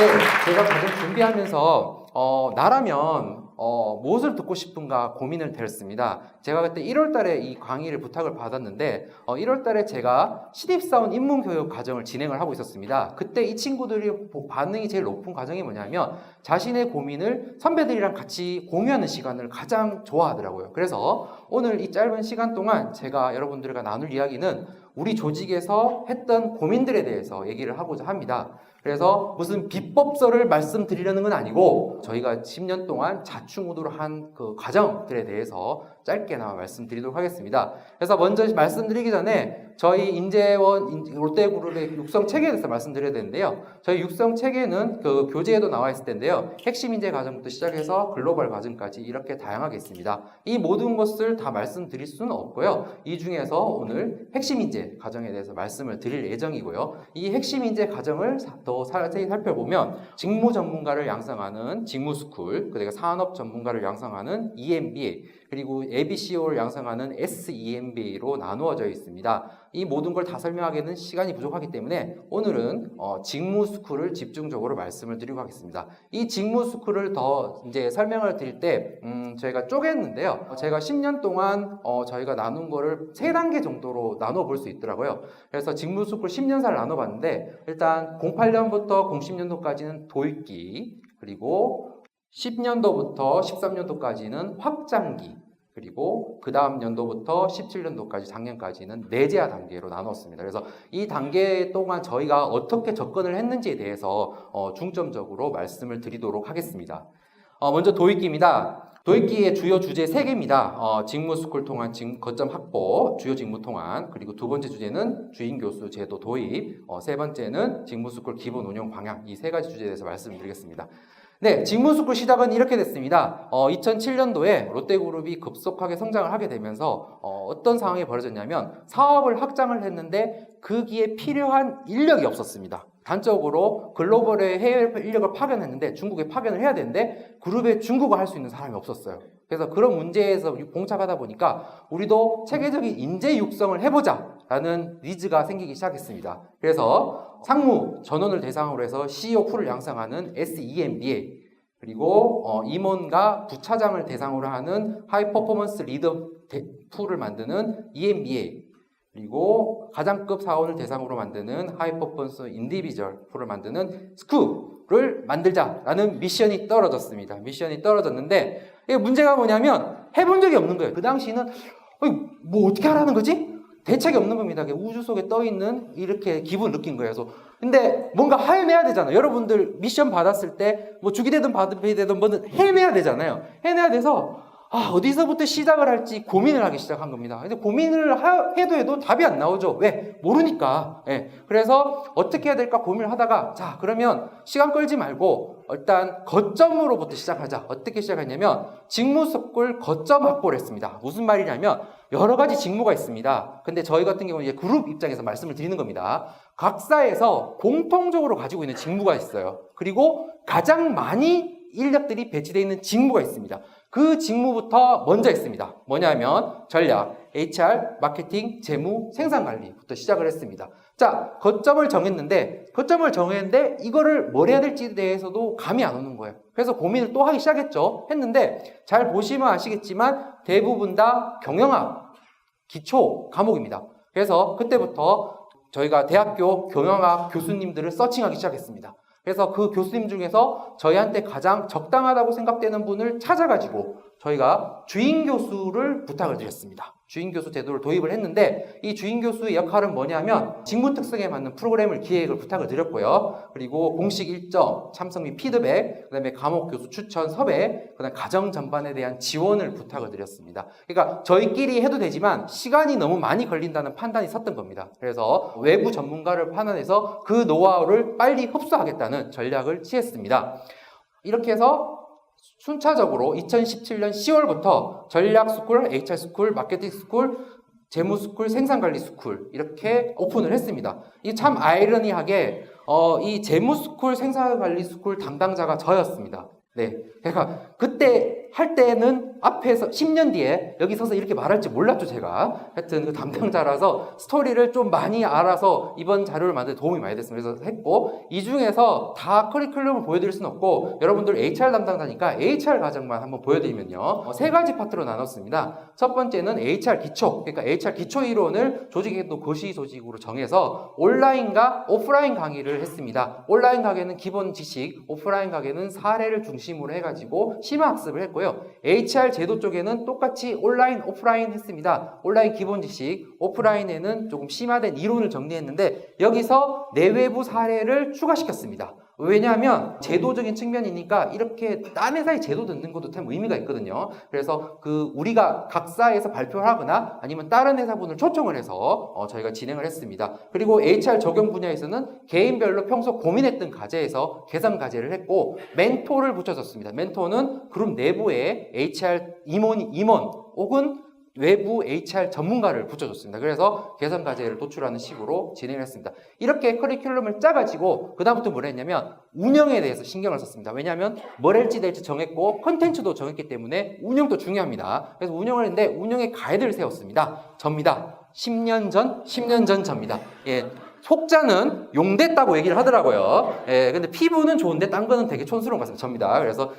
네, 제가 과정 준비하면서 나라면 무엇을 듣고 싶은가 고민을 했습니다. 제가 그때 1월 달에 이 강의를 부탁을 받았는데 1월 달에 제가 신입사원 입문교육 과정을 진행을 하고 있었습니다. 그때 이 친구들이 반응이 제일 높은 과정이 뭐냐면 자신의 고민을 선배들이랑 같이 공유하는 시간을 가장 좋아하더라고요. 그래서 오늘 이 짧은 시간 동안 제가 여러분들과 나눌 이야기는 우리 조직에서 했던 고민들에 대해서 얘기를 하고자 합니다. 그래서 무슨 비법서를 말씀드리려는 건 아니고 저희가 10년 동안 자충우도를 한 그 과정들에 대해서 짧게나마 말씀드리도록 하겠습니다. 그래서 먼저 말씀드리기 전에 저희 인재원 롯데그룹의 육성 체계에 대해서 말씀드려야 되는데요. 저희 육성 체계는 그 교재에도 나와 있을 텐데요. 핵심 인재 과정부터 시작해서 글로벌 과정까지 이렇게 다양하게 있습니다. 이 모든 것을 다 말씀드릴 수는 없고요. 이 중에서 오늘 핵심 인재 과정에 대해서 말씀을 드릴 예정이고요. 이 핵심 인재 과정을 더 자세히 살펴보면 직무 전문가를 양성하는 직무스쿨, 그리고 산업 전문가를 양성하는 EMBA, 그리고 ABCO를 양성하는 SEMBA로 나누어져 있습니다. 이 모든 걸 다 설명하기에는 시간이 부족하기 때문에 오늘은 직무스쿨을 집중적으로 말씀을 드리고 하겠습니다. 이 직무스쿨을 더 이제 설명을 드릴 때 저희가 쪼갰는데요. 제가 10년 동안 저희가 나눈 거를 3단계 정도로 나눠 볼 수 있더라고요. 그래서 직무스쿨 10년사를 나눠봤는데 일단 08년부터 07년도까지는 도입기, 그리고 10년도부터 13년도까지는 확장기, 그리고 그 다음 연도부터 17년도까지 작년까지는 내재화 단계로 나눴습니다. 그래서 이 단계 동안 저희가 어떻게 접근을 했는지에 대해서 중점적으로 말씀을 드리도록 하겠습니다. 먼저 도입기입니다. 도입기의 주요 주제 3개입니다. 직무스쿨 통한 거점 확보, 주요 직무 통한, 그리고 두 번째 주제는 주인교수 제도 도입, 세 번째는 직무스쿨 기본 운영 방향, 이 3가지 주제에 대해서 말씀을 드리겠습니다. 네, 직무스쿨 시작은 이렇게 됐습니다. 2007년도에 롯데그룹이 급속하게 성장을 하게 되면서 어떤 상황이 벌어졌냐면 사업을 확장을 했는데 거기에 필요한 인력이 없었습니다. 단적으로 글로벌에 해외 인력을 파견했는데 중국에 파견을 해야 되는데 그룹에 중국어 할 수 있는 사람이 없었어요. 그래서 그런 문제에서 봉착하다 보니까 우리도 체계적인 인재 육성을 해보자 라는 니즈가 생기기 시작했습니다. 그래서 상무 전원을 대상으로 해서 CEO 풀을 양성하는 SEMBA, 그리고 임원과 부차장을 대상으로 하는 하이 퍼포먼스 리더 풀을 만드는 EMBA, 그리고 가장급 사원을 대상으로 만드는 하이 퍼포먼스 인디비주얼 풀을 만드는 스쿨을 만들자라는 미션이 떨어졌습니다. 미션이 떨어졌는데 이게 문제가 뭐냐면 해본 적이 없는 거예요. 그 당시는 뭐 어떻게 하라는 거지? 대책이 없는 겁니다. 우주 속에 떠있는 이렇게 기분 느낀 거예요. 그래서 근데 뭔가 헤매야 되잖아요. 여러분들 미션 받았을 때 뭐 주기 되든 받이 되든 뭐든 헤매야 되잖아요. 헤매야 돼서 어디서부터 시작을 할지 고민을 하기 시작한 겁니다. 근데 고민을 해도 답이 안 나오죠. 왜? 모르니까. 예. 그래서 어떻게 해야 될까 고민을 하다가 자, 그러면 시간 끌지 말고 일단 거점으로부터 시작하자. 어떻게 시작했냐면 직무스쿨 거점 확보를 했습니다. 무슨 말이냐면 여러 가지 직무가 있습니다. 근데 저희 같은 경우는 이제 그룹 입장에서 말씀을 드리는 겁니다. 각사에서 공통적으로 가지고 있는 직무가 있어요. 그리고 가장 많이 인력들이 배치되어 있는 직무가 있습니다. 그 직무부터 먼저 했습니다. 뭐냐면 전략, HR, 마케팅, 재무, 생산관리부터 시작을 했습니다. 자, 거점을 정했는데 이거를 뭘 해야 될지에 대해서도 감이 안 오는 거예요. 그래서 고민을 또 하기 시작했죠. 했는데 잘 보시면 아시겠지만 대부분 다 경영학 기초 과목입니다. 그래서 그때부터 저희가 대학교 경영학 교수님들을 서칭하기 시작했습니다. 그래서 그 교수님 중에서 저희한테 가장 적당하다고 생각되는 분을 찾아가지고 저희가 주인교수를 부탁을 드렸습니다. 주인교수 제도를 도입을 했는데 이 주인교수의 역할은 뭐냐면 직무 특성에 맞는 프로그램을 기획을 부탁을 드렸고요. 그리고 공식 일정, 참석 및 피드백, 그 다음에 과목 교수 추천, 섭외, 그 다음에 과정 전반에 대한 지원을 부탁을 드렸습니다. 그러니까 저희끼리 해도 되지만 시간이 너무 많이 걸린다는 판단이 섰던 겁니다. 그래서 외부 전문가를 판단해서 그 노하우를 빨리 흡수하겠다는 전략을 취했습니다. 이렇게 해서 순차적으로 2017년 10월부터 전략스쿨, HR스쿨, 마케팅스쿨, 재무스쿨, 생산관리스쿨 이렇게 오픈을 했습니다. 이게 참 아이러니하게 이 재무스쿨, 생산관리스쿨 담당자가 저였습니다. 네, 그러니까 그때 할 때는 앞에서 10년 뒤에 여기 서서 이렇게 말할지 몰랐죠, 제가. 하여튼 그 담당자라서 스토리를 좀 많이 알아서 이번 자료를 만드는 데 도움이 많이 됐습니다. 그래서 했고, 이 중에서 다 커리큘럼을 보여드릴 수는 없고, 여러분들 HR 담당자니까 HR 과정만 한번 보여드리면요. 세 가지 파트로 나눴습니다. 첫 번째는 HR 기초, 그러니까 HR 기초 이론을 조직에도 고시 조직으로 정해서 온라인과 오프라인 강의를 했습니다. 온라인 강의는 기본 지식, 오프라인 강의는 사례를 중심으로 해가지고 심화 학습을 했고요. HR 제도 쪽에는 똑같이 온라인, 오프라인 했습니다. 온라인 기본 지식, 오프라인에는 조금 심화된 이론을 정리했는데 여기서 내외부 사례를 추가시켰습니다. 왜냐하면 제도적인 측면이니까 이렇게 딴 회사의 제도 듣는 것도 참 의미가 있거든요. 그래서 우리가 각사에서 발표를 하거나 아니면 다른 회사분을 초청을 해서 저희가 진행을 했습니다. 그리고 HR 적용 분야에서는 개인별로 평소 고민했던 과제에서 개선 과제를 했고 멘토를 붙여줬습니다. 멘토는 그룹 내부에 HR 임원 혹은 외부 HR 전문가를 붙여줬습니다. 그래서 개선 과제를 도출하는 식으로 진행을 했습니다. 이렇게 커리큘럼을 짜가지고 그 다음부터 뭘 했냐면 운영에 대해서 신경을 썼습니다. 왜냐하면 뭘 할지 될지 정했고 컨텐츠도 정했기 때문에 운영도 중요합니다. 그래서 운영을 했는데 운영의 가이드를 세웠습니다. 접니다. 10년 전 접니다. 예. 속자는 용됐다고 얘기를 하더라고요. 예, 근데 피부는 좋은데 딴 거는 되게 촌스러운 것 같습니다. 접니다. 그래서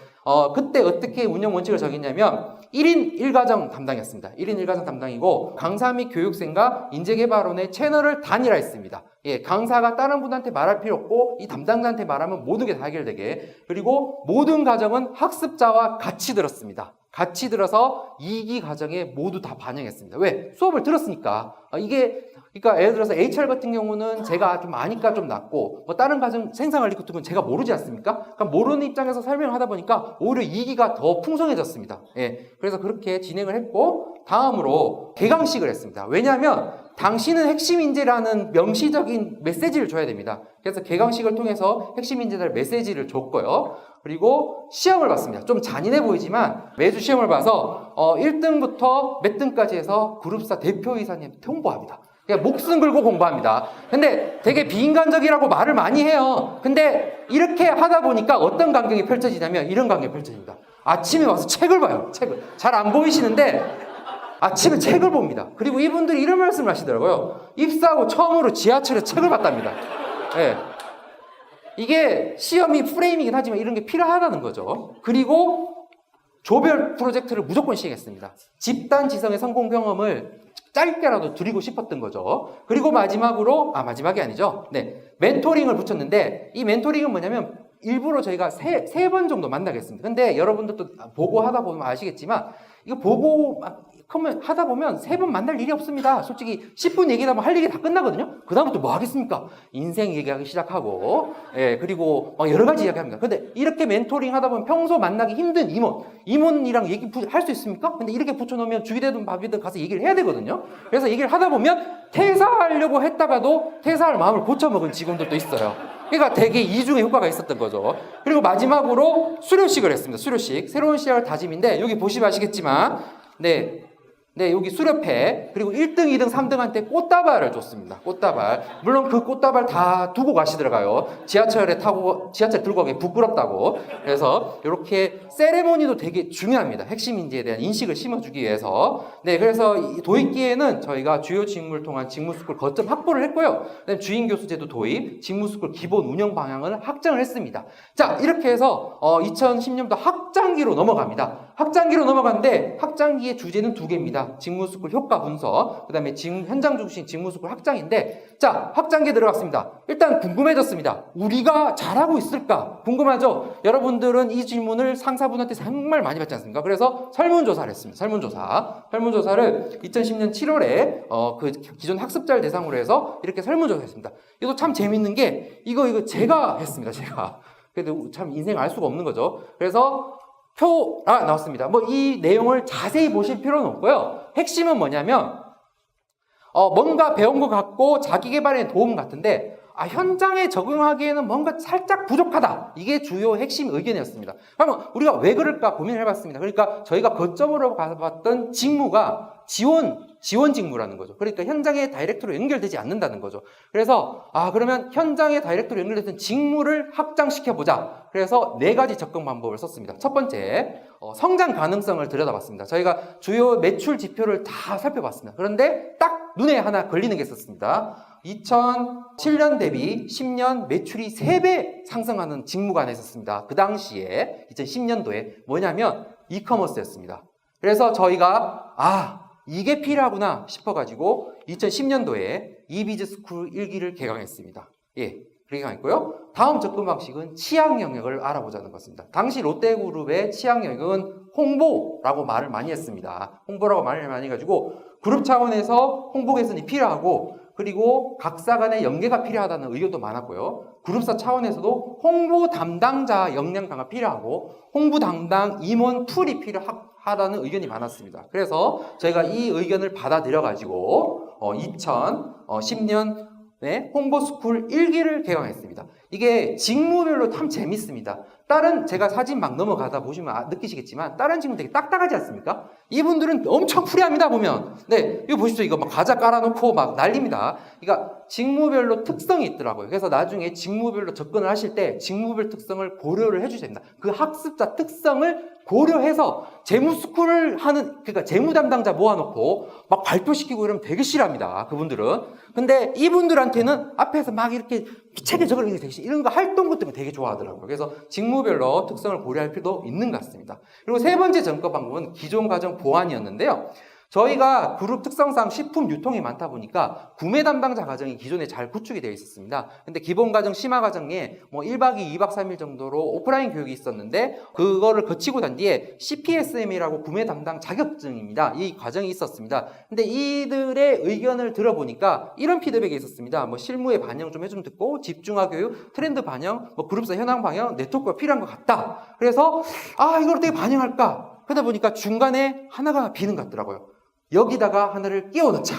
그때 어떻게 운영 원칙을 정했냐면 1인 1과정 담당이었습니다. 1인 1과정 담당이고 강사 및 교육생과 인재개발원의 채널을 단일화했습니다. 예, 강사가 다른 분한테 말할 필요 없고 이 담당자한테 말하면 모든 게 다 해결되게. 그리고 모든 과정은 학습자와 같이 들었습니다. 같이 들어서 2기 과정에 모두 다 반영했습니다. 왜? 수업을 들었으니까. 그러니까 예를 들어서 HR 같은 경우는 제가 좀 아니까 좀 낫고 뭐 다른 과정 생산관리 같은 건 제가 모르지 않습니까? 그러니까 모르는 입장에서 설명을 하다 보니까 오히려 2기가 더 풍성해졌습니다. 예, 그래서 그렇게 진행을 했고 다음으로 개강식을 했습니다. 왜냐하면 당신은 핵심 인재라는 명시적인 메시지를 줘야 됩니다. 그래서 개강식을 통해서 핵심 인재들 메시지를 줬고요. 그리고 시험을 봤습니다. 좀 잔인해 보이지만 매주 시험을 봐서 1등부터 몇 등까지 해서 그룹사 대표이사님한테 홍보합니다. 그냥 목숨 걸고 공부합니다. 근데 되게 비인간적이라고 말을 많이 해요. 근데 이렇게 하다 보니까 어떤 광경이 펼쳐지냐면 이런 광경이 펼쳐집니다. 아침에 와서 책을 봐요. 책을. 잘 안 보이시는데 아침에 책을 봅니다. 그리고 이분들이 이런 말씀을 하시더라고요. 입사하고 처음으로 지하철에 책을 봤답니다. 예. 이게 시험이 프레임이긴 하지만 이런 게 필요하다는 거죠. 그리고 조별 프로젝트를 무조건 시행했습니다. 집단 지성의 성공 경험을 짧게라도 드리고 싶었던 거죠. 그리고 마지막이 아니죠. 네. 멘토링을 붙였는데 이 멘토링은 뭐냐면 일부러 저희가 세 번 정도 만나겠습니다. 근데 여러분들도 보고 하다 보면 아시겠지만 이거 보고 하다 보면 3번 만날 일이 없습니다. 솔직히 10분 얘기하다 보면 할 얘기 다 끝나거든요. 그 다음부터 뭐 하겠습니까? 인생 얘기하기 시작하고, 예, 그리고 막 여러 가지 이야기합니다. 근데 이렇게 멘토링 하다 보면 평소 만나기 힘든 임원이랑 얘기 할 수 있습니까? 근데 이렇게 붙여놓으면 주기되든 밥이든 가서 얘기를 해야 되거든요. 그래서 얘기를 하다 보면 퇴사하려고 했다가도 퇴사할 마음을 고쳐먹은 직원들도 있어요. 그러니까 되게 이중의 효과가 있었던 거죠. 그리고 마지막으로 수료식을 했습니다. 수료식. 새로운 시작을 다짐인데 여기 보시면 아시겠지만 네, 여기 수료패, 그리고 1등, 2등, 3등한테 꽃다발을 줬습니다. 꽃다발. 물론 그 꽃다발 다 두고 가시더라고요. 지하철 들고 가기 부끄럽다고. 그래서 이렇게 세레모니도 되게 중요합니다. 핵심 인재에 대한 인식을 심어주기 위해서. 네, 그래서 도입기에는 저희가 주요 직무를 통한 직무스쿨 거점 확보를 했고요. 그다음에 주인 교수제도 도입, 직무스쿨 기본 운영 방향을 확정을 했습니다. 자, 이렇게 해서 2010년도 학장기로 넘어갑니다. 학장기로 넘어갔는데 학장기의 주제는 2개입니다. 직무스쿨 효과 분석, 그 다음에 현장 중심 직무스쿨 확장인데, 자, 확장기에 들어갔습니다. 일단 궁금해졌습니다. 우리가 잘하고 있을까? 궁금하죠? 여러분들은 이 질문을 상사분한테 정말 많이 받지 않습니까? 그래서 설문조사를 했습니다. 설문조사를 2010년 7월에 그 기존 학습자를 대상으로 해서 이렇게 설문조사를 했습니다. 이거 참 재밌는 게 이거 제가 했습니다. 제가. 그래도 참 인생 알 수가 없는 거죠. 그래서 나왔습니다. 뭐 이 내용을 자세히 보실 필요는 없고요. 핵심은 뭐냐면 뭔가 배운 것 같고 자기 개발에 도움 같은데 현장에 적용하기에는 뭔가 살짝 부족하다. 이게 주요 핵심 의견이었습니다. 그러면 우리가 왜 그럴까 고민을 해봤습니다. 그러니까 저희가 거점으로 가봤던 직무가 지원 직무라는 거죠. 그러니까 현장의 다이렉트로 연결되지 않는다는 거죠. 그래서 그러면 현장의 다이렉트로 연결되는 직무를 확장시켜보자. 그래서 4가지 접근 방법을 썼습니다. 첫 번째, 성장 가능성을 들여다봤습니다. 저희가 주요 매출 지표를 다 살펴봤습니다. 그런데 딱 눈에 하나 걸리는 게 있었습니다. 2007년 대비 10년 매출이 3배 상승하는 직무가 하나 있었습니다. 그 당시에 2010년도에 뭐냐면 이커머스였습니다. 그래서 저희가 이게 필요하구나 싶어가지고 2010년도에 이비즈스쿨 1기를 개강했습니다. 그렇게 개강했고요. 다음 접근 방식은 치약 영역을 알아보자는 것입니다. 당시 롯데그룹의 치약 영역은 홍보라고 말을 많이 했습니다. 홍보라고 말을 많이 해가지고 그룹 차원에서 홍보 개선이 필요하고 그리고 각사 간의 연계가 필요하다는 의견도 많았고요. 그룹사 차원에서도 홍보 담당자 역량 강화 필요하고 홍보 담당 임원 툴이 필요하다는 의견이 많았습니다. 그래서 저희가 이 의견을 받아들여가지고 2010년 홍보스쿨 1기를 개강했습니다. 이게 직무별로 참 재밌습니다. 다른 제가 사진 막 넘어가다 보시면 느끼시겠지만 다른 직무 되게 딱딱하지 않습니까? 이분들은 엄청 프리합니다 보면. 이거 보십시오. 이거 막 과자 깔아놓고 막 난립니다. 그러니까 직무별로 특성이 있더라고요. 그래서 나중에 직무별로 접근을 하실 때 직무별 특성을 고려를 해주셔야 됩니다. 그 학습자 특성을 고려해서 재무스쿨을 하는, 그러니까 재무 담당자 모아놓고 막 발표시키고 이러면 되게 싫어합니다. 그분들은. 근데 이분들한테는 앞에서 막 이렇게 책에 적을 되게 싫어. 이런 거 활동 같은 거 되게 좋아하더라고요. 그래서 직무별로 특성을 고려할 필요도 있는 것 같습니다. 그리고 세 번째 점검 방법은 기존 과정 보완이었는데요. 저희가 그룹 특성상 식품 유통이 많다 보니까 구매 담당자 과정이 기존에 잘 구축이 되어 있었습니다. 근데 기본 과정, 심화 과정에 1박 2일, 2박 3일 정도로 오프라인 교육이 있었는데 그거를 거치고 난 뒤에 CPSM이라고 구매 담당 자격증입니다. 이 과정이 있었습니다. 근데 이들의 의견을 들어보니까 이런 피드백이 있었습니다. 실무에 반영 좀 해주면 듣고 집중화 교육, 트렌드 반영, 그룹사 현황 반영, 네트워크가 필요한 것 같다. 그래서 이걸 어떻게 반영할까? 그러다 보니까 중간에 하나가 비는 것 같더라고요. 여기다가 하나를 끼워 넣자.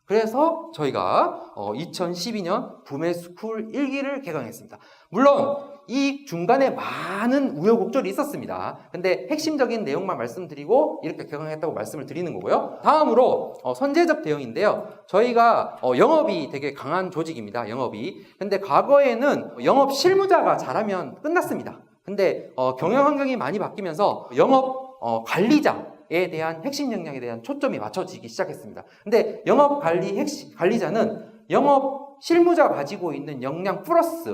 그래서 저희가 2012년 구매스쿨 1기를 개강했습니다. 물론 이 중간에 많은 우여곡절이 있었습니다. 근데 핵심적인 내용만 말씀드리고 이렇게 개강했다고 말씀을 드리는 거고요. 다음으로 선제적 대응인데요. 저희가 영업이 되게 강한 조직입니다. 영업이. 근데 과거에는 영업 실무자가 잘하면 끝났습니다. 근데 경영 환경이 많이 바뀌면서 영업 관리자에 대한 핵심 역량에 대한 초점이 맞춰지기 시작했습니다. 근데 영업 관리자는 영업 실무자가 가지고 있는 역량 플러스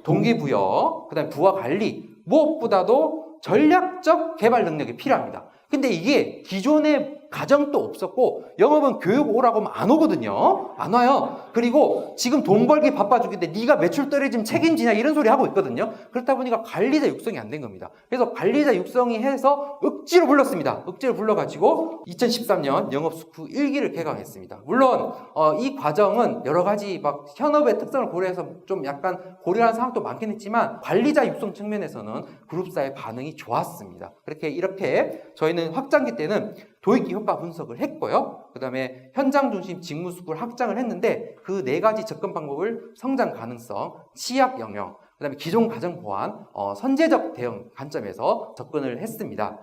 동기부여, 그다음에 부하 관리, 무엇보다도 전략적 개발 능력이 필요합니다. 근데 이게 기존의 가정도 없었고 영업은 교육 오라고 하면 안 오거든요. 안 와요. 그리고 지금 돈 벌기 바빠 죽겠는데 네가 매출 떨어지면 책임지냐 이런 소리 하고 있거든요. 그렇다 보니까 관리자 육성이 안 된 겁니다. 그래서 관리자 육성이 해서 억지로 불렀습니다. 억지로 불러가지고 2013년 영업스쿨 1기를 개강했습니다. 물론 이 과정은 여러 가지 막 현업의 특성을 고려해서 좀 약간 고려한 상황도 많긴 했지만 관리자 육성 측면에서는 그룹사의 반응이 좋았습니다. 이렇게 저희는 확장기 때는 도입기 효과 분석을 했고요. 그 다음에 현장 중심 직무 스쿨 확장을 했는데 그 4가지 접근 방법을 성장 가능성, 치약 영역, 그 다음에 기존 과정 보완, 선제적 대응 관점에서 접근을 했습니다.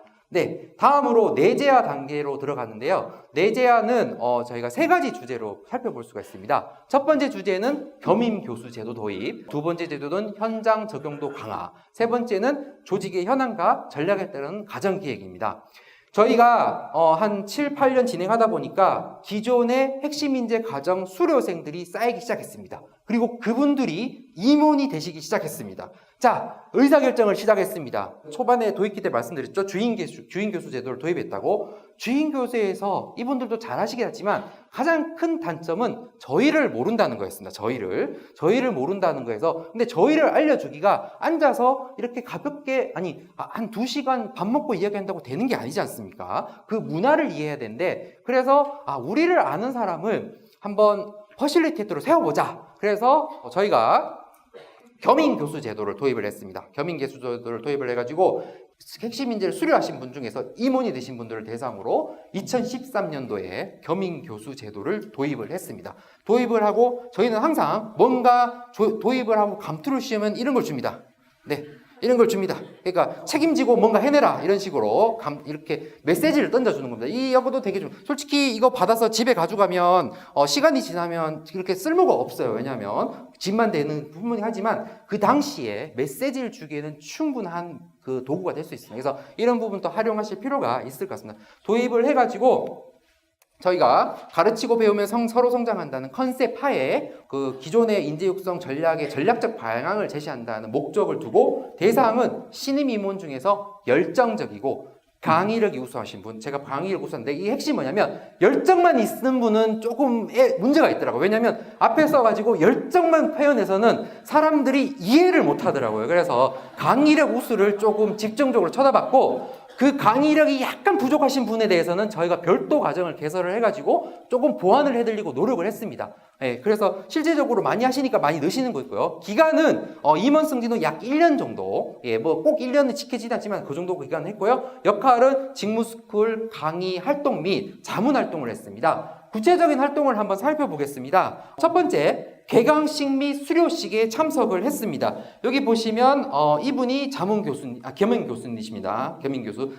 다음으로 내재화 단계로 들어갔는데요. 내재화는 저희가 3가지 주제로 살펴볼 수가 있습니다. 첫 번째 주제는 겸임 교수 제도 도입, 두 번째 제도는 현장 적용도 강화, 세 번째는 조직의 현황과 전략에 따른 가정 기획입니다. 저희가 한 7, 8년 진행하다 보니까 기존의 핵심 인재 과정 수료생들이 쌓이기 시작했습니다. 그리고 그분들이 임원이 되시기 시작했습니다. 자, 의사결정을 시작했습니다. 초반에 도입기 때 말씀드렸죠. 주인교수 제도를 도입했다고. 주인교수에서 이분들도 잘 하시겠지만 가장 큰 단점은 저희를 모른다는 거였습니다. 저희를 모른다는 거에서. 근데 저희를 알려주기가 앉아서 이렇게 가볍게, 한 2시간 밥 먹고 이야기한다고 되는 게 아니지 않습니까? 그 문화를 이해해야 되는데, 그래서 우리를 아는 사람을 한번 퍼실리테이터로 세워보자. 그래서 저희가 겸임 교수 제도를 도입을 했습니다. 겸임 교수 제도를 도입을 해가지고 핵심 인재를 수료하신 분 중에서 임원이 되신 분들을 대상으로 2013년도에 겸임 교수 제도를 도입을 했습니다. 도입을 하고 저희는 항상 뭔가 도입을 하고 감투를 씌우면 이런 걸 줍니다. 이런 걸 줍니다. 그러니까 책임지고 뭔가 해내라 이런 식으로 이렇게 메시지를 던져주는 겁니다. 이 여고도 되게 좀 솔직히 이거 받아서 집에 가져가면 시간이 지나면 그렇게 쓸모가 없어요. 왜냐하면 집만 되는 부분이 하지만 그 당시에 메시지를 주기에는 충분한 그 도구가 될 수 있습니다. 그래서 이런 부분도 활용하실 필요가 있을 것 같습니다. 도입을 해가지고 저희가 가르치고 배우면 서로 성장한다는 컨셉 하에 그 기존의 인재 육성 전략의 전략적 방향을 제시한다는 목적을 두고 대상은 신임 임원 중에서 열정적이고 강의력이 우수하신 분, 제가 강의력 우수한데 이 핵심이 뭐냐면 열정만 있는 분은 조금 문제가 있더라고요. 왜냐하면 앞에 써가지고 열정만 표현해서는 사람들이 이해를 못 하더라고요. 그래서 강의력 우수를 조금 집중적으로 쳐다봤고 그 강의력이 약간 부족하신 분에 대해서는 저희가 별도 과정을 개설을 해가지고 조금 보완을 해드리고 노력을 했습니다. 예, 그래서 실제적으로 많이 하시니까 많이 느시는 거 있고요. 기간은 임원 승진은 약 1년 정도, 예, 뭐 꼭 1년은 지켜지지 않지만 그 정도 기간을 했고요. 역할은 직무스쿨 강의 활동 및 자문 활동을 했습니다. 구체적인 활동을 한번 살펴보겠습니다. 첫 번째, 개강식 및 수료식에 참석을 했습니다. 여기 보시면 이분이 겸임 교수님이십니다. 겸임 교수.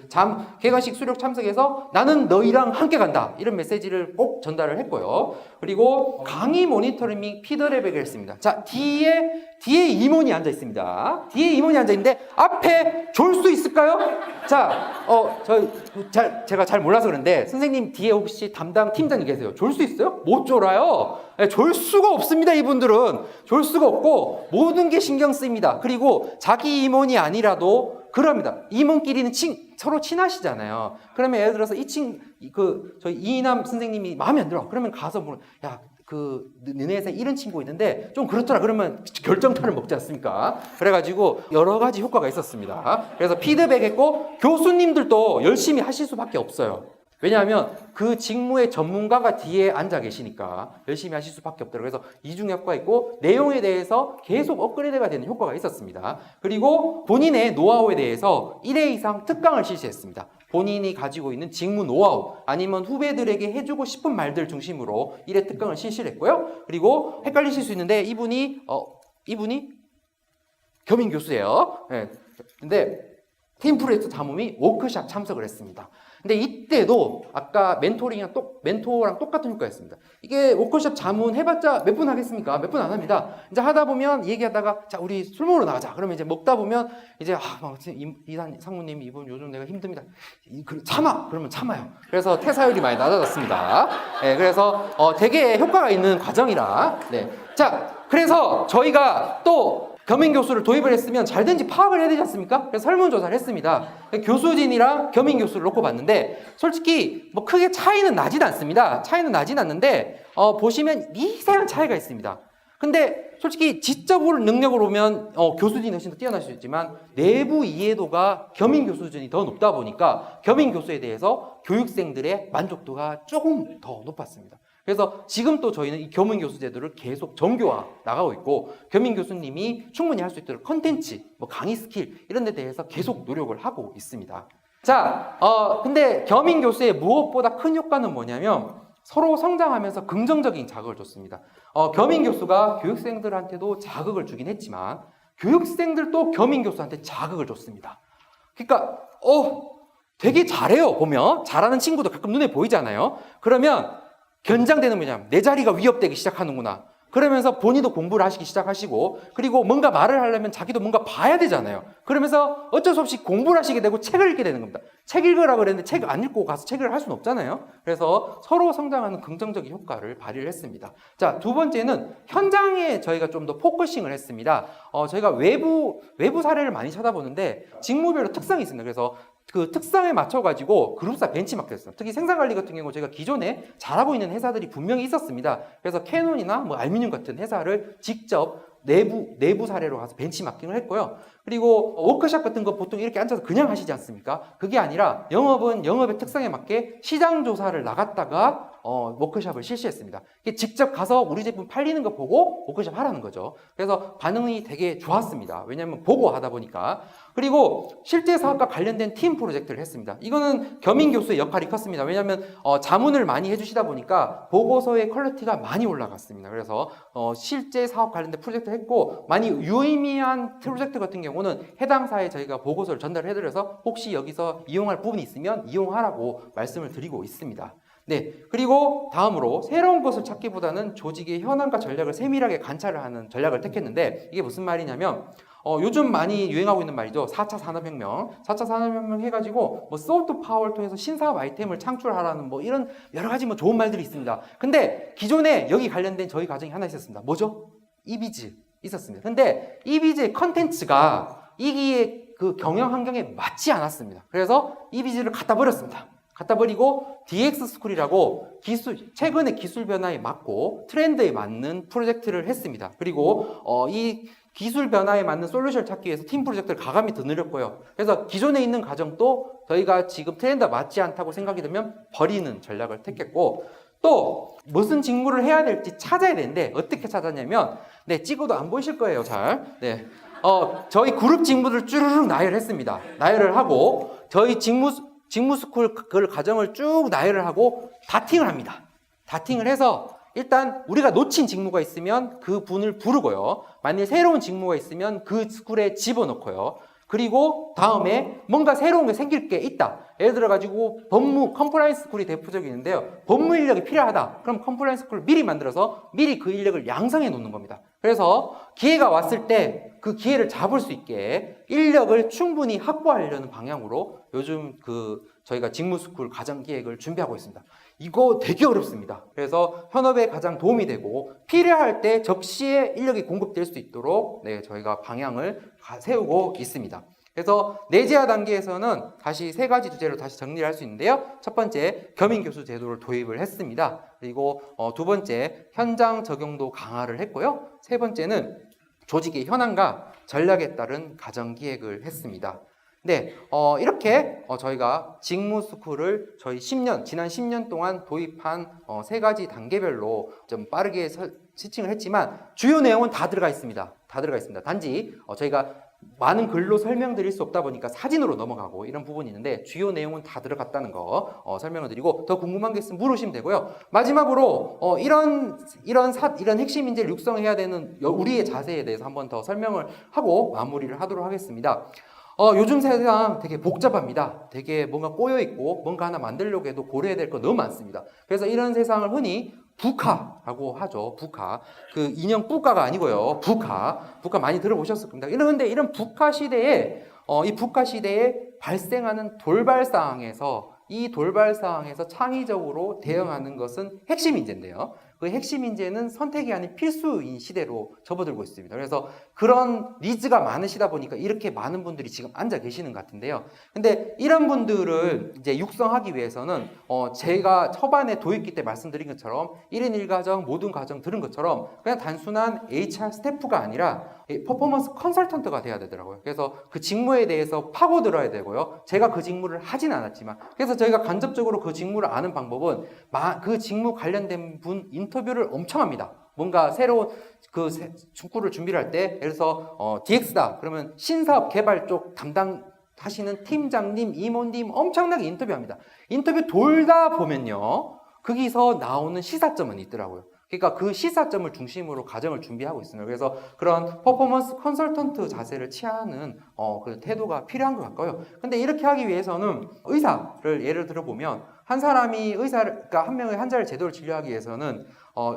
개강식 수료 참석해서 나는 너희랑 함께 간다. 이런 메시지를 꼭 전달을 했고요. 그리고 강의 모니터링 및 피드백을 했습니다. 자, 뒤에 임원이 앉아 있습니다. 뒤에 임원이 앉아 있는데 앞에 졸 수 있을까요? 자, 제가 잘 몰라서 그런데 선생님 뒤에 혹시 담당 팀장님 계세요? 졸 수 있어요? 못 졸아요. 네, 졸 수가 없습니다. 이분들은 졸 수가 없고 모든 게 신경 쓰입니다. 그리고 자기 임원이 아니라도 그럽니다. 임원끼리는 서로 친하시잖아요. 그러면 예를 들어서 저희 이인남 선생님이 마음에 안 들어. 그러면 가서 너네 회사에 이런 친구가 있는데 좀 그렇더라. 그러면 결정타를 먹지 않습니까? 그래가지고 여러 가지 효과가 있었습니다. 그래서 피드백했고 교수님들도 열심히 하실 수밖에 없어요. 왜냐하면 그 직무의 전문가가 뒤에 앉아 계시니까 열심히 하실 수밖에 없더라고요. 그래서 이중 효과가 있고 내용에 대해서 계속 업그레이드가 되는 효과가 있었습니다. 그리고 본인의 노하우에 대해서 1회 이상 특강을 실시했습니다. 본인이 가지고 있는 직무 노하우 아니면 후배들에게 해주고 싶은 말들 중심으로 1회 특강을 실시를 했고요. 그리고 헷갈리실 수 있는데 이분이 겸임 교수예요. 네. 근데 팀 프로젝트 자문이 워크숍 참석을 했습니다. 근데 이때도 아까 멘토랑 똑같은 효과였습니다. 이게 워크숍 자문 해봤자 몇 분 하겠습니까? 몇 분 안 합니다. 이제 하다 보면 얘기하다가 자 우리 술 먹으러 나가자. 그러면 이제 먹다 보면 이제 상무님 이분 요즘 내가 힘듭니다. 그러면 참아요. 그래서 퇴사율이 많이 낮아졌습니다. 네, 그래서 되게 효과가 있는 과정이라. 네. 자, 그래서 저희가 또 겸임 교수를 도입을 했으면 잘 된지 파악을 해야 되지 않습니까? 그래서 설문조사를 했습니다. 교수진이랑 겸임 교수를 놓고 봤는데 솔직히 뭐 크게 차이는 나진 않습니다. 차이는 나진 않는데 보시면 미세한 차이가 있습니다. 근데 솔직히 지적 능력으로 보면 교수진이 훨씬 더 뛰어날 수 있지만 내부 이해도가 겸임 교수진이 더 높다 보니까 겸임 교수에 대해서 교육생들의 만족도가 조금 더 높았습니다. 그래서 지금 또 저희는 이 겸임 교수 제도를 계속 정교화 나가고 있고 겸임 교수님이 충분히 할 수 있도록 컨텐츠, 강의 스킬 이런 데 대해서 계속 노력을 하고 있습니다. 자, 근데 겸임 교수의 무엇보다 큰 효과는 뭐냐면 서로 성장하면서 긍정적인 자극을 줬습니다. 겸임 교수가 교육생들한테도 자극을 주긴 했지만 교육생들도 겸임 교수한테 자극을 줬습니다. 그러니까 되게 잘해요. 보면 잘하는 친구도 가끔 눈에 보이잖아요. 그러면 견장되는 뭐냐면 내 자리가 위협되기 시작하는구나. 그러면서 본인도 공부를 하시기 시작하시고 그리고 뭔가 말을 하려면 자기도 뭔가 봐야 되잖아요. 그러면서 어쩔 수 없이 공부를 하시게 되고 책을 읽게 되는 겁니다. 책 읽으라고 그랬는데 책 안 읽고 가서 책을 할 수는 없잖아요. 그래서 서로 성장하는 긍정적인 효과를 발휘를 했습니다. 자, 두 번째는 현장에 저희가 좀 더 포커싱을 했습니다. 저희가 외부 사례를 많이 찾아보는데 직무별로 특성이 있습니다. 그래서 그 특성에 맞춰가지고 그룹사 벤치마크를 했어요. 특히 생산관리 같은 경우 저희가 기존에 잘하고 있는 회사들이 분명히 있었습니다. 그래서 캐논이나 알미늄 같은 회사를 직접 내부 사례로 가서 벤치마킹을 했고요. 그리고 워크숍 같은 거 보통 이렇게 앉아서 그냥 하시지 않습니까? 그게 아니라 영업은 영업의 특성에 맞게 시장 조사를 나갔다가 워크숍을 실시했습니다. 직접 가서 우리 제품 팔리는 거 보고 워크숍 하라는 거죠. 그래서 반응이 되게 좋았습니다. 왜냐하면 보고 하다 보니까. 그리고 실제 사업과 관련된 팀 프로젝트를 했습니다. 이거는 겸임 교수의 역할이 컸습니다. 왜냐하면 자문을 많이 해주시다 보니까 보고서의 퀄리티가 많이 올라갔습니다. 그래서 실제 사업 관련된 프로젝트 했고 많이 유의미한 프로젝트 같은 경우 경우는 해당사에 저희가 보고서를 전달해드려서 혹시 여기서 이용할 부분이 있으면 이용하라고 말씀을 드리고 있습니다. 네, 그리고 다음으로 새로운 것을 찾기보다는 조직의 현황과 전략을 세밀하게 관찰을 하는 전략을 택했는데 이게 무슨 말이냐면 요즘 많이 유행하고 있는 말이죠. 4차 산업혁명. 4차 산업혁명 해가지고 뭐 소프트 파워를 통해서 신사업 아이템을 창출하라는 뭐 이런 여러 가지 뭐 좋은 말들이 있습니다. 근데 기존에 여기 관련된 저희 과정이 하나 있었습니다. 뭐죠? 이비즈 있었습니다. 근데 이비즈의 컨텐츠가 이기의 그 경영 환경에 맞지 않았습니다. 그래서 이비즈를 갖다 버렸습니다. 갖다 버리고 DX 스쿨이라고 최근의 기술 변화에 맞고 트렌드에 맞는 프로젝트를 했습니다. 그리고 이 기술 변화에 맞는 솔루션을 찾기 위해서 팀 프로젝트를 가감히 더 늘렸고요. 그래서 기존에 있는 과정도 저희가 지금 트렌드가 맞지 않다고 생각이 들면 버리는 전략을 택했고, 또 무슨 직무를 해야 될지 찾아야 되는데 어떻게 찾았냐면, 네, 찍어도 안 보이실 거예요, 잘. 네. 저희 그룹 직무를 쭈르륵 나열했습니다. 나열을 하고 저희 직무 스쿨 그 과정을 쭉 나열을 하고 다팅을 합니다. 다팅을 해서 일단 우리가 놓친 직무가 있으면 그 분을 부르고요. 만일 새로운 직무가 있으면 그 스쿨에 집어넣고요. 그리고 다음에 뭔가 새로운 게 생길 게 있다. 예를 들어 가지고 컴플라이언스 스쿨이 대표적인데요. 법무 인력이 필요하다. 그럼 컴플라이언스 스쿨을 미리 만들어서 미리 그 인력을 양성해 놓는 겁니다. 그래서 기회가 왔을 때 그 기회를 잡을 수 있게 인력을 충분히 확보하려는 방향으로 요즘 저희가 직무스쿨 과정기획을 준비하고 있습니다. 이거 되게 어렵습니다. 그래서 현업에 가장 도움이 되고 필요할 때 적시에 인력이 공급될 수 있도록 저희가 방향을 세우고 있습니다. 그래서 내재화 단계에서는 다시 세 가지 주제로 다시 정리를 할 수 있는데요. 첫 번째, 겸임교수 제도를 도입을 했습니다. 그리고 두 번째, 현장 적용도 강화를 했고요. 세 번째는 조직의 현황과 전략에 따른 가정기획을 했습니다. 네, 이렇게 저희가 직무스쿨을 지난 10년 동안 도입한 세 가지 단계별로 좀 빠르게 시칭을 했지만 주요 내용은 다 들어가 있습니다. 다 들어가 있습니다. 단지 저희가 많은 글로 설명드릴 수 없다 보니까 사진으로 넘어가고 이런 부분이 있는데 주요 내용은 다 들어갔다는 거 설명을 드리고, 더 궁금한 게 있으면 물으시면 되고요. 마지막으로 이런 핵심 인재를 육성해야 되는 우리의 자세에 대해서 한번 더 설명을 하고 마무리를 하도록 하겠습니다. 요즘 세상 되게 복잡합니다. 되게 뭔가 꼬여있고 뭔가 하나 만들려고 해도 고려해야 될 거 너무 많습니다. 그래서 이런 세상을 흔히 부카라고 하죠. 부카. 그 인형 뿌까가 아니고요. 부카 많이 들어보셨을 겁니다. 그런데 이런 부카 시대에 이 부카 시대에 발생하는 이 돌발 상황에서 창의적으로 대응하는 것은 핵심 인재인데요. 그 핵심 인재는 선택이 아닌 필수인 시대로 접어들고 있습니다. 그래서 그런 니즈가 많으시다 보니까 이렇게 많은 분들이 지금 앉아 계시는 것 같은데요. 근데 이런 분들을 이제 육성하기 위해서는 제가 초반에 도입기 때 말씀드린 것처럼 1인 1가정, 모든 가정 들은 것처럼 그냥 단순한 HR 스태프가 아니라 퍼포먼스 컨설턴트가 돼야 되더라고요. 그래서 그 직무에 대해서 파고들어야 되고요. 제가 그 직무를 하진 않았지만, 그래서 저희가 간접적으로 그 직무를 아는 방법은 그 직무 관련된 분 인터뷰를 엄청 합니다. 뭔가 새로운 축구를 준비를 할 때, 예를 들어서 DX다 그러면 신사업 개발 쪽 담당하시는 팀장님, 임원님 엄청나게 인터뷰합니다. 인터뷰 돌다 보면요, 거기서 나오는 시사점은 있더라고요. 그러니까 그 시사점을 중심으로 과정을 준비하고 있습니다. 그래서 그런 퍼포먼스 컨설턴트 자세를 취하는 그 태도가 필요한 것 같고요. 근데 이렇게 하기 위해서는 의사를 예를 들어보면 그러니까 한 명의 환자를 제대로 진료하기 위해서는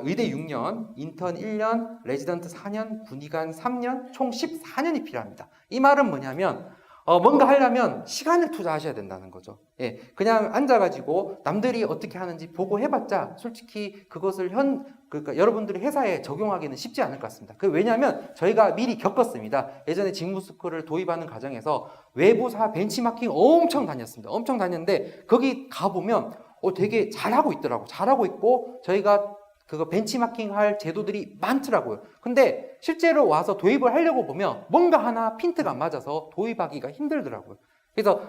의대 6년, 인턴 1년, 레지던트 4년, 군의관 3년, 총 14년이 필요합니다. 이 말은 뭐냐면 뭔가 하려면 시간을 투자하셔야 된다는 거죠. 예, 그냥 앉아가지고 남들이 어떻게 하는지 보고 해봤자 솔직히 그것을 그러니까 여러분들이 회사에 적용하기는 쉽지 않을 것 같습니다. 왜냐하면 저희가 미리 겪었습니다. 예전에 직무스쿨을 도입하는 과정에서 외부사 벤치마킹 엄청 다녔습니다. 엄청 다녔는데 거기 가보면 되게 잘하고 있더라고요. 잘하고 있고 저희가 그거 벤치마킹 할 제도들이 많더라고요. 근데 실제로 와서 도입을 하려고 보면 뭔가 하나 핀트가 안 맞아서 도입하기가 힘들더라고요.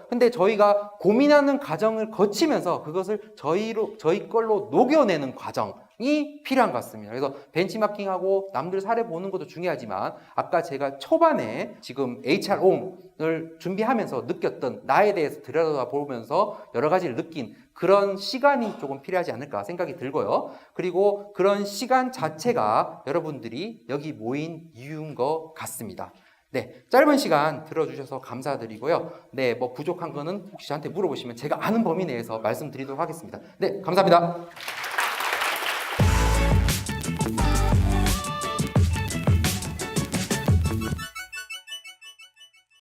근데 저희가 고민하는 과정을 거치면서 그것을 저희 걸로 녹여내는 과정이 필요한 것 같습니다. 그래서 벤치마킹하고 남들 사례 보는 것도 중요하지만 아까 제가 초반에 지금 HRO를 준비하면서 느꼈던 나에 대해서 들여다보면서 여러 가지를 느낀 그런 시간이 조금 필요하지 않을까 생각이 들고요. 그리고 그런 시간 자체가 여러분들이 여기 모인 이유인 것 같습니다. 네, 짧은 시간 들어주셔서 감사드리고요. 네, 뭐 부족한 거는 혹시 저한테 물어보시면 제가 아는 범위 내에서 말씀드리도록 하겠습니다. 네, 감사합니다.